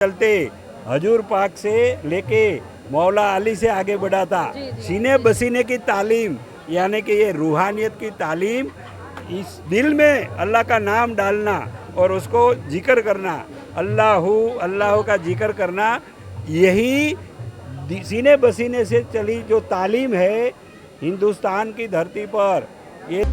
चलते हजूर पाक से लेके मौला अली से आगे बढ़ा था। सीने बसीने की तालीम यानी कि ये रूहानियत की तालीम, इस दिल में अल्लाह का नाम डालना और उसको जिक्र करना, अल्लाहू अल्लाह का जिक्र करना, यही सीने बसीने से चली जो तालीम है हिंदुस्तान की धरती पर। ये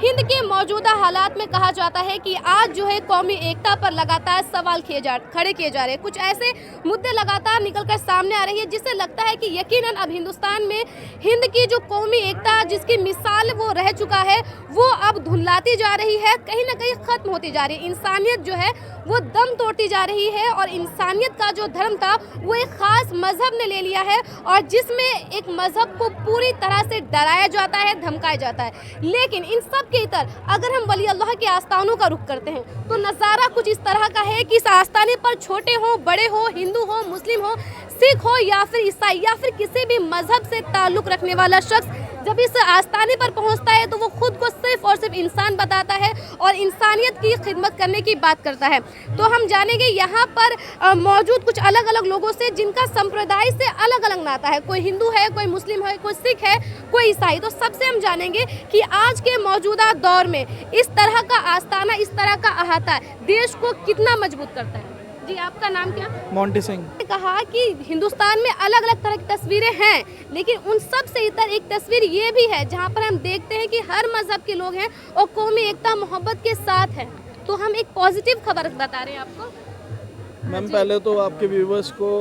हिंद के मौजूदा हालात में कहा जाता है कि आज जो है कौमी एकता पर लगातार सवाल खड़े किए जा रहे हैं। कुछ ऐसे मुद्दे लगातार निकलकर सामने आ रही है जिससे लगता है कि यकीनन अब हिंदुस्तान में हिंद की जो कौमी एकता जिसकी मिसाल वो रह चुका है वो अब धुंधलाती जा रही है, कहीं ना कहीं खत्म होती जा रही है। इंसानियत जो है वो दम तोड़ती जा रही है और इंसानियत का जो धर्म था वो एक खास मजहब ने ले लिया है और जिसमें एक मजहब को पूरी तरह से डराया जाता है, धमकाया जाता है। लेकिन इन सब के इतर अगर हम वली अल्लाह के आस्थानों का रुख करते हैं तो नज़ारा कुछ इस तरह का है कि इस आस्थाने पर छोटे हो, बड़े हो, हिंदू हो, मुस्लिम हो, सिख हो या फिर ईसाई या फिर किसी भी मजहब से ताल्लुक रखने वाला शख्स जब इस आस्थाने पर पहुंचता है तो वो खुद को सिर्फ और सिर्फ इंसान बताता है और इंसानियत की खिदमत करने की बात करता है। तो हम जानेंगे यहाँ पर मौजूद कुछ अलग अलग लोगों से जिनका संप्रदाय से अलग अलग नाता है। कोई हिंदू है, कोई मुस्लिम है, कोई सिख है, कोई ईसाई। तो सबसे हम जानेंगे कि आज के मौजूदा दौर में इस तरह का आस्थाना, इस तरह का अहाता देश को कितना मजबूत करता है। जी, आपका नाम क्या? मोंटी सिंह। कहा कि हिंदुस्तान में अलग अलग तरह की तस्वीरें हैं लेकिन उन सब से इतर एक तस्वीर ये भी है जहाँ पर हम देखते हैं कि हर मजहब के लोग हैं और कौमी एकता मोहब्बत के साथ है। तो हम एक पॉजिटिव खबर बता रहे हैं आपको। मैम पहले तो आपके व्यूवर्स को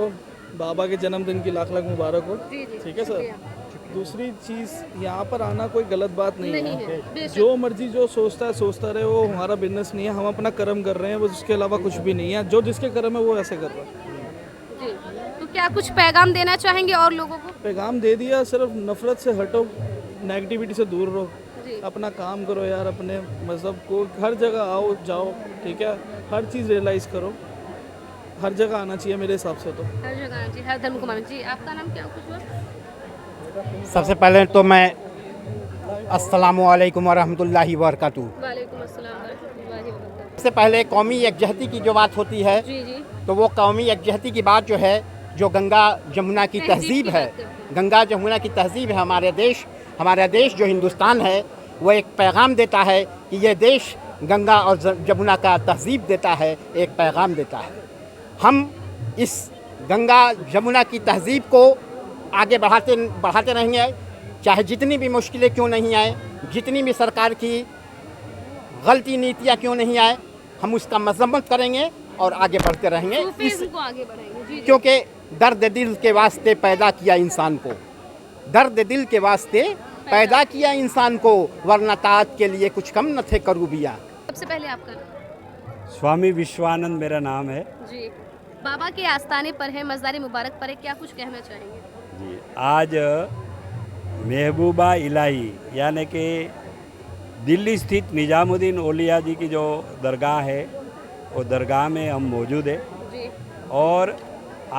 बाबा के जन्मदिन की लाख लाख मुबारक हो। जी जी, ठीक है सर। दूसरी चीज़, यहाँ पर आना कोई गलत बात नहीं है। बेशक। जो मर्जी जो सोचता रहे, वो हमारा बिजनेस नहीं है। हम अपना कर्म कर रहे हैं, बस उसके अलावा कुछ भी नहीं है। जो जिसके कर्म है वो ऐसे कर रहा है। जी, तो क्या कुछ पैगाम देना चाहेंगे और लोगों को? पैगाम दे दिया, सिर्फ नफरत से हटो, नेगेटिविटी से दूर रहो, जी। अपना काम करो यार, अपने मज़हब को हर जगह आओ जाओ, ठीक है। हर चीज़ रियलाइज़ करो, हर जगह आना चाहिए मेरे हिसाब से तो। हर जगह जी, हर धर्म को मानो। जी, आपका नाम क्या कुछ हुआ? सबसे पहले तो मैं अस्सलामु अलैकुम वरहमतुल्लाहि वबरकातुहू। वालेकुम अस्सलाम वरहमतुल्लाहि वबरकातुहू। सबसे पहले कौमी यकजहती की जो बात होती है जी जी, तो वो कौमी यकजहती की बात जो है, जो गंगा जमुना की तहजीब है, गंगा जमुना की तहजीब है हमारा देश जो हिंदुस्तान है वो एक पैगाम देता है कि ये देश गंगा और जमुना का तहजीब देता है, एक पैगाम देता है। हम इस गंगा जमुना की तहजीब को आगे बढ़ाते रहेंगे, चाहे जितनी भी मुश्किलें क्यों नहीं आए, जितनी भी सरकार की गलती नीतियाँ क्यों नहीं आए, हम उसका मजम्मत करेंगे और आगे बढ़ते रहेंगे। को आगे बढ़ाएंगे। जी जी, क्योंकि दर्द दिल के वास्ते पैदा किया इंसान को, दर्द दिल के वास्ते पैदा किया इंसान को, वरना तात के लिए कुछ कम न थे करूबिया। सबसे पहले आपका नाम? स्वामी विश्वानंद मेरा नाम है जी, बाबा के आस्थाने पर है, मज़ार मुबारक पर है, क्या कुछ कहना चाहेंगे? जी। आज महबूबा इलाही यानी कि दिल्ली स्थित निजामुद्दीन औलिया जी की जो दरगाह है वो दरगाह में हम मौजूद हैं जी और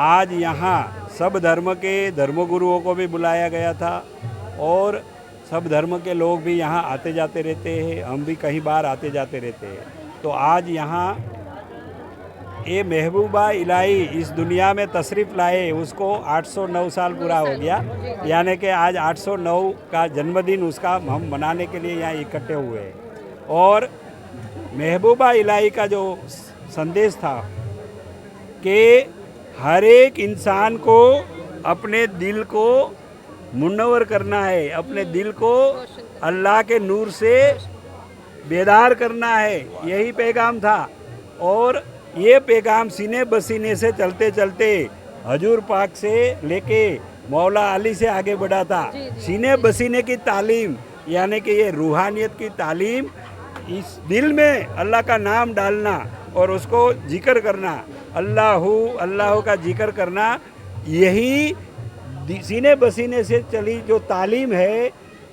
आज यहाँ सब धर्म के धर्मगुरुओं को भी बुलाया गया था और सब धर्म के लोग भी यहाँ आते जाते रहते हैं, हम भी कई बार आते जाते रहते हैं। तो आज यहाँ ये महबूबा इलाही इस दुनिया में तशरीफ़ लाए, उसको 809 साल पूरा हो गया, यानी कि आज 809 का जन्मदिन उसका हम मनाने के लिए यहाँ इकट्ठे हुए हैं। और महबूबा इलाही का जो संदेश था कि हर एक इंसान को अपने दिल को मुनव्वर करना है, अपने दिल को अल्लाह के नूर से बेदार करना है, यही पैगाम था। और ये पैगाम सीने बसीने से चलते चलते हजूर पाक से लेके मौला अली से आगे बढ़ा था। सीने बसीने की तालीम यानी कि ये रूहानियत की तालीम, इस दिल में अल्लाह का नाम डालना और उसको जिक्र करना, अल्लाहू अल्लाह का जिक्र करना, यही सीने बसीने से चली जो तालीम है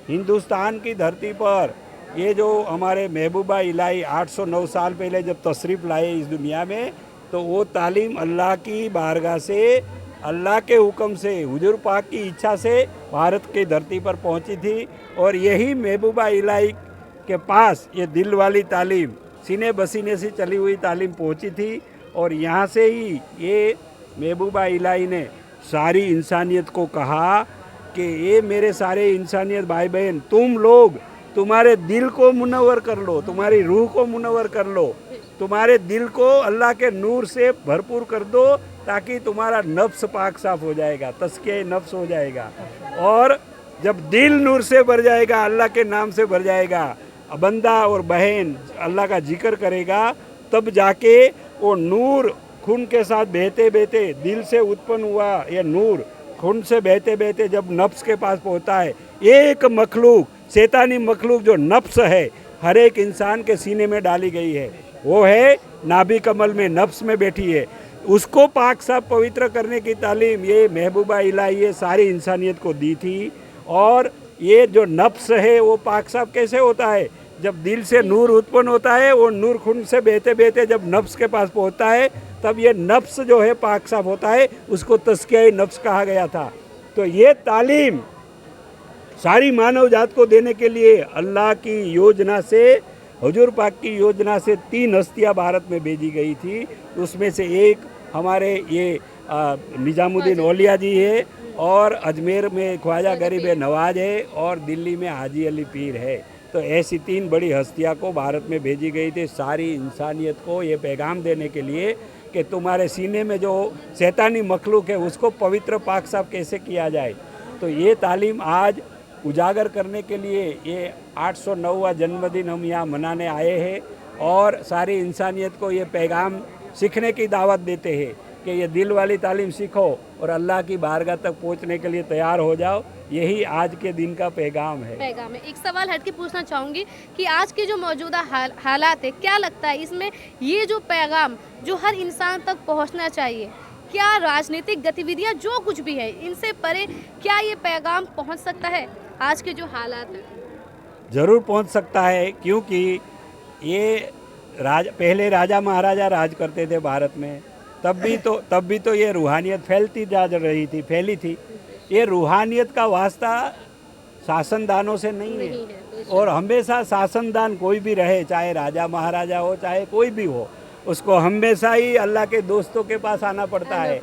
हिंदुस्तान की धरती पर। ये जो हमारे महबूबा इलाही 809 साल पहले जब तशरीफ़ लाए इस दुनिया में, तो वो तालीम अल्लाह की बारगाह से अल्लाह के हुक्म से, हुजूर पाक की इच्छा से भारत की धरती पर पहुंची थी। और यही महबूबा इलाही के पास ये दिल वाली तालीम, सीने बसीने से चली हुई तालीम पहुंची थी। और यहाँ से ही ये महबूबा इलाही ने सारी इंसानियत को कहा कि ये मेरे सारे इंसानियत भाई बहन, तुम लोग तुम्हारे दिल को मुनव्वर कर लो, तुम्हारी रूह को मुनव्वर कर लो, तुम्हारे दिल को अल्लाह के नूर से भरपूर कर दो, ताकि तुम्हारा नफ्स पाक साफ हो जाएगा, तस्किया नफ्स हो जाएगा। और जब दिल नूर से भर जाएगा, अल्लाह के नाम से भर जाएगा, बंदा और बहन अल्लाह का जिक्र करेगा, तब जाके वो नूर खून के साथ बहते बहते दिल से उत्पन्न हुआ ये नूर खून से बहते बहते जब नफ्स के पास पहुंचता है, एक मखलूक, शैतानी मखलूक जो नफ्स है, हर एक इंसान के सीने में डाली गई है, वो है नाभि कमल में, नफ्स में बैठी है। उसको पाक साफ पवित्र करने की तालीम ये महबूबा इलाही ये सारी इंसानियत को दी थी। और ये जो नफ्स है वो पाक साफ कैसे होता है? जब दिल से नूर उत्पन्न होता है, वो नूर खून से बहते बहते जब नफ्स के पास पहुंचता है, तब ये नफ्स जो है पाक साफ होता है, उसको तस्किया नफ्स कहा गया था। तो ये तालीम सारी मानव जात को देने के लिए अल्लाह की योजना से, हुजूर पाक की योजना से 3 हस्तियाँ भारत में भेजी गई थी। उसमें से एक हमारे ये निजामुद्दीन औलिया जी है, और अजमेर में ख्वाजा गरीब नवाज है, और दिल्ली में हाजी अली पीर है। तो ऐसी 3 बड़ी हस्तियाँ को भारत में भेजी गई थी सारी इंसानियत को ये पैगाम देने के लिए कि तुम्हारे सीने में जो शैतानी मखलूक है उसको पवित्र पाक साफ कैसे किया जाए। तो ये तालीम आज उजागर करने के लिए ये 809वां जन्मदिन हम यहाँ मनाने आए हैं, और सारी इंसानियत को ये पैगाम सीखने की दावत देते हैं कि ये दिल वाली तालीम सीखो और अल्लाह की बारगाह तक पहुँचने के लिए तैयार हो जाओ। यही आज के दिन का पैगाम है। एक सवाल हटके पूछना चाहूँगी कि आज के जो मौजूदा हालात है, क्या लगता है इसमें ये जो पैगाम जो हर इंसान तक पहुँचना चाहिए, क्या राजनीतिक गतिविधियाँ जो कुछ भी है इनसे परे क्या ये पैगाम पहुँच सकता है? आज के जो हालात हैं ज़रूर पहुँच सकता है, क्योंकि ये पहले राजा महाराजा राज करते थे भारत में, तब भी तो ये रूहानियत फैली थी। ये रूहानियत का वास्ता शासनदानों से नहीं है। और हमेशा शासनदान कोई भी रहे, चाहे राजा महाराजा हो, चाहे कोई भी हो, उसको हमेशा ही अल्लाह के दोस्तों के पास आना पड़ता है।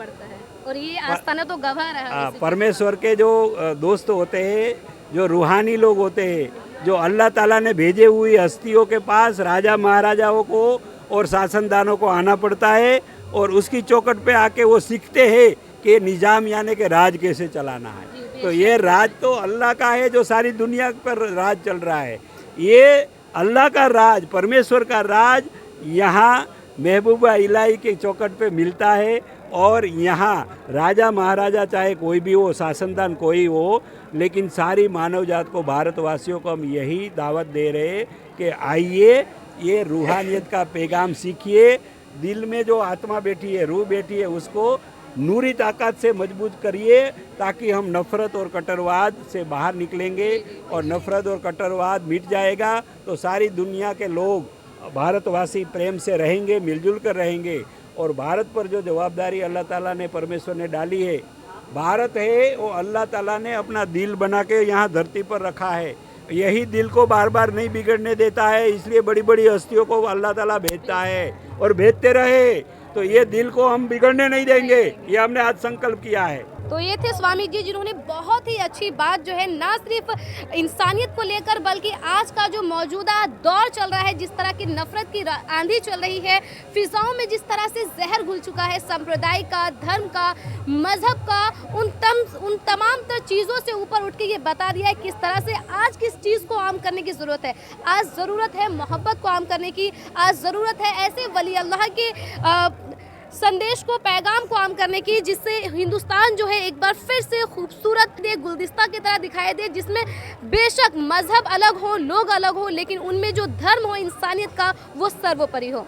और ये आस्थाना तो गवाह रहा। परमेश्वर के जो दोस्त होते हैं, जो रूहानी लोग होते हैं, जो अल्लाह ताला ने भेजे हुई हस्तियों के पास राजा महाराजाओं को और शासनदानों को आना पड़ता है, और उसकी चौखट पे आके वो सीखते हैं कि निज़ाम यानी कि राज कैसे चलाना है। तो ये राज तो अल्लाह का है जो सारी दुनिया पर राज चल रहा है। ये अल्लाह का राज, परमेश्वर का राज यहाँ महबूबा इलाही के चौखट पे मिलता है। और यहाँ राजा महाराजा चाहे कोई भी हो, शासनदान कोई हो, लेकिन सारी मानव जात को, भारतवासियों को हम यही दावत दे रहे हैं कि आइए ये रूहानियत का पैगाम सीखिए। दिल में जो आत्मा बैठी है, रूह बैठी है, उसको नूरी ताकत से मजबूत करिए, ताकि हम नफ़रत और कट्टरवाद से बाहर निकलेंगे, और नफ़रत और कट्टरवाद मिट जाएगा तो सारी दुनिया के लोग, भारतवासी प्रेम से रहेंगे, मिलजुल कर रहेंगे। और भारत पर जो जवाबदारी अल्लाह ताला ने, परमेश्वर ने डाली है, भारत है वो अल्लाह ताला ने अपना दिल बना के यहाँ धरती पर रखा है। यही दिल को बार बार नहीं बिगड़ने देता है, इसलिए बड़ी बड़ी हस्तियों को अल्लाह ताला भेजता है और भेजते रहे। तो ये दिल को हम बिगड़ने नहीं देंगे, ये हमने आज संकल्प किया है। तो ये थे स्वामी जी, जिन्होंने बहुत ही अच्छी बात जो है ना सिर्फ इंसानियत को लेकर, बल्कि आज का जो मौजूदा दौर चल रहा है, जिस तरह की नफरत की आंधी चल रही है, फिजाओं में जिस तरह से जहर घुल चुका है, संप्रदाय का, धर्म का, मजहब का, उन तमाम तर चीज़ों से ऊपर उठ के ये बता दिया है किस तरह से आज किस चीज़ को आम करने की ज़रूरत है। आज ज़रूरत है मोहब्बत को आम करने की, आज ज़रूरत है ऐसे वली अल्लाह के संदेश को, पैगाम को आम करने की, जिससे हिंदुस्तान जो है एक बार फिर से खूबसूरत गुलदस्ता की तरह दिखाई दे, जिसमें बेशक मजहब अलग हो, लोग अलग हो, लेकिन उनमें जो धर्म हो इंसानियत का, वो सर्वोपरि हो।